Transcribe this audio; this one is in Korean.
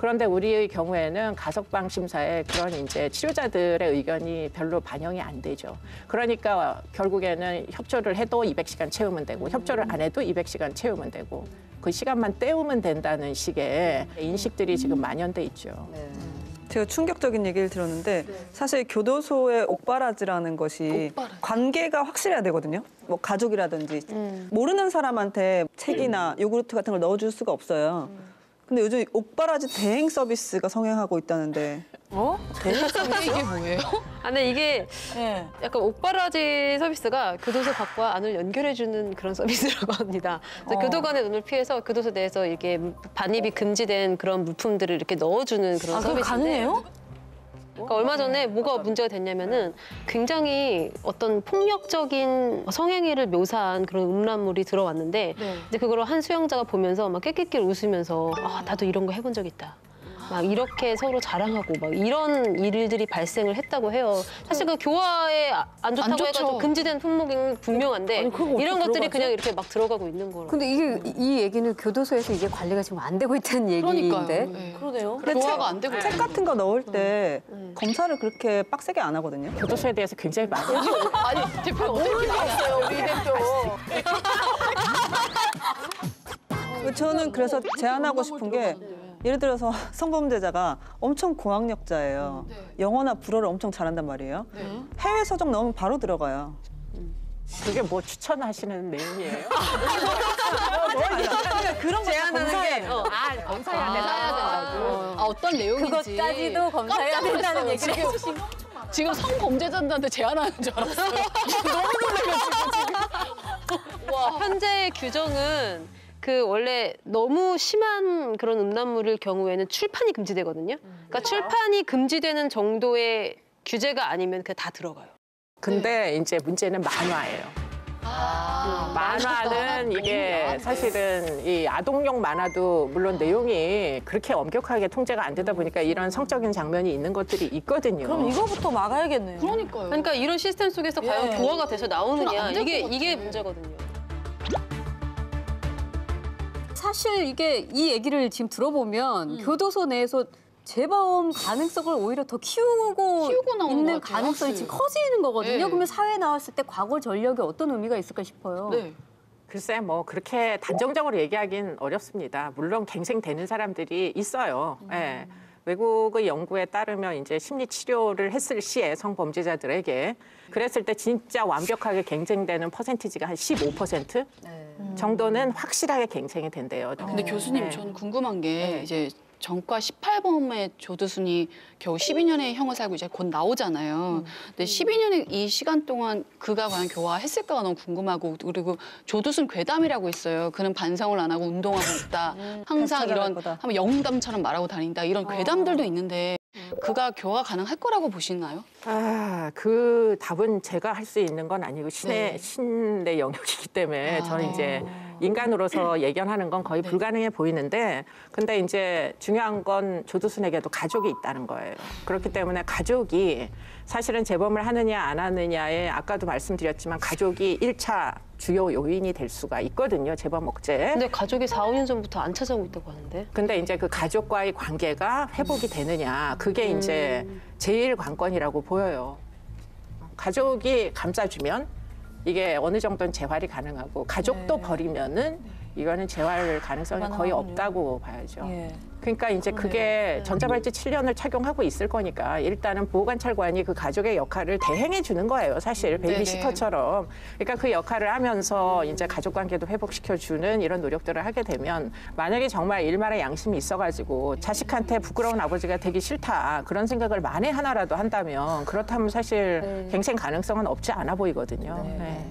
그런데 우리의 경우에는 가석방 심사에 그런 이제 치료자들의 의견이 별로 반영이 안 되죠. 그러니까 결국에는 협조를 해도 200시간 채우면 되고 협조를 안 해도 200시간 채우면 되고 그 시간만 때우면 된다는 식의 인식들이 지금 만연돼 있죠. 제가 충격적인 얘기를 들었는데 사실 교도소의 옥바라지라는 것이 관계가 확실해야 되거든요. 뭐 가족이라든지 모르는 사람한테 책이나 요구르트 같은 걸 넣어줄 수가 없어요. 근데 요즘 옥바라지 대행 서비스가 성행하고 있다는데. 대행 서비스? 이게 뭐예요? 근데 이게 약간 옥바라지 서비스가 교도소 밖과 안을 연결해주는 그런 서비스라고 합니다. 그래서 교도관의 눈을 피해서 교도소 내에서 이렇게 반입이 금지된 그런 물품들을 이렇게 넣어주는 그런 서비스인데. 가능해요? 그러니까 얼마 전에 뭐가 문제가 됐냐면은 굉장히 어떤 폭력적인 성행위를 묘사한 그런 음란물이 들어왔는데 이제 그걸 한 수용자가 보면서 막 깨끼끼 웃으면서 나도 이런 거 해본 적 있다. 막 이렇게 서로 자랑하고 막 이런 일들이 발생을 했다고 해요. 사실 그 교화에 안 좋다고 해가지고 금지된 품목이 분명한데 이런 것들이 그냥 이렇게 막 들어가고 있는 거라고. 근데 이 얘기는 교도소에서 이게 관리가 지금 안 되고 있다는 얘기인데. 그러네요. 근데 교화가 안 되고 책 같은 거 넣을 때 검사를 그렇게 빡세게 안 하거든요. 교도소에 대해서 굉장히 많이 아니, 대표 어떻게 알았어요, 우리 대표. 저는 그래서 제안하고 싶은 게 예를 들어서 성범죄자가 엄청 고학력자예요. 영어나 불어를 엄청 잘한단 말이에요. 해외 서적 넣으면 바로 들어가요. 그게 뭐 추천하시는 내용이에요? 그런 거 검사해. 검사해야 된다고. 어떤 내용인지. 그것까지도 검사해야 된다는 얘기를 해주신 거. 지금 성범죄자들한테 제안하는 줄 알았어요. 너무 놀라가지고 지금. 와, 현재의 규정은 그 원래 너무 심한 그런 음란물일 경우에는 출판이 금지되거든요. 그러니까 출판이 금지되는 정도의 규제가 아니면 그냥 다 들어가요. 근데 이제 문제는 만화예요. 만화는 이게 사실은 이 아동용 만화도 물론 내용이 그렇게 엄격하게 통제가 안 되다 보니까 이런 성적인 장면이 있는 것들이 있거든요. 그럼 이거부터 막아야겠네요. 그러니까요. 그러니까 이런 시스템 속에서 과연 교화가 돼서 나오느냐 안될것 이게 같아. 문제거든요. 사실 이 얘기를 지금 들어보면 교도소 내에서 재범 가능성을 오히려 더 키우고 나오는 있는 것 같아요, 가능성이 확실히. 지금 커지는 거거든요. 네. 그러면 사회에 나왔을 때 과거 전력이 어떤 의미가 있을까 싶어요. 네. 글쎄 뭐 그렇게 단정적으로 얘기하긴 어렵습니다. 물론 갱생되는 사람들이 있어요. 예. 외국의 연구에 따르면 이제 심리 치료를 했을 시에 성범죄자들에게 그랬을 때 진짜 완벽하게 갱생되는 퍼센티지가 한 15% 정도는 확실하게 갱생이 된대요. 근데 교수님, 네. 전 궁금한 게 이제 전과 18범의 조두순이 겨우 12년의 형을 살고 이제 곧 나오잖아요. 근데 12년의 이 시간 동안 그가 과연 교화했을까가 너무 궁금하고 그리고 조두순 괴담이라고 있어요. 그는 반성을 안 하고 운동하고 있다. 항상 이런 한번 영웅담처럼 말하고 다닌다. 이런 괴담들도 있는데 그가 교화 가능할 거라고 보시나요? 그 답은 제가 할 수 있는 건 아니고 신의 영역이기 때문에 저는 이제 인간으로서 예견하는 건 거의 불가능해 보이는데 근데 이제 중요한 건 조두순에게도 가족이 있다는 거예요. 그렇기 때문에 가족이 사실은 재범을 하느냐 안 하느냐에 아까도 말씀드렸지만 가족이 1차 주요 요인이 될 수가 있거든요. 재범 억제. 근데 가족이 4, 5년 전부터 안 찾아오고 있다고 하는데. 근데 이제 그 가족과의 관계가 회복이 되느냐 그게 이제 제일 관건이라고 보여요. 가족이 감싸주면 이게 어느 정도는 재활이 가능하고 가족도 버리면은 이거는 재활 가능성이 거의 없다고 봐야죠. 그러니까 이제 그게 전자발찌 7년을 착용하고 있을 거니까 일단은 보호관찰관이 그 가족의 역할을 대행해 주는 거예요. 사실 베이비시터처럼. 그러니까 그 역할을 하면서 이제 가족 관계도 회복시켜 주는 이런 노력들을 하게 되면 만약에 정말 일말의 양심이 있어가지고 자식한테 부끄러운 아버지가 되기 싫다 그런 생각을 만에 하나라도 한다면 그렇다면 사실 갱생 가능성은 없지 않아 보이거든요. 네.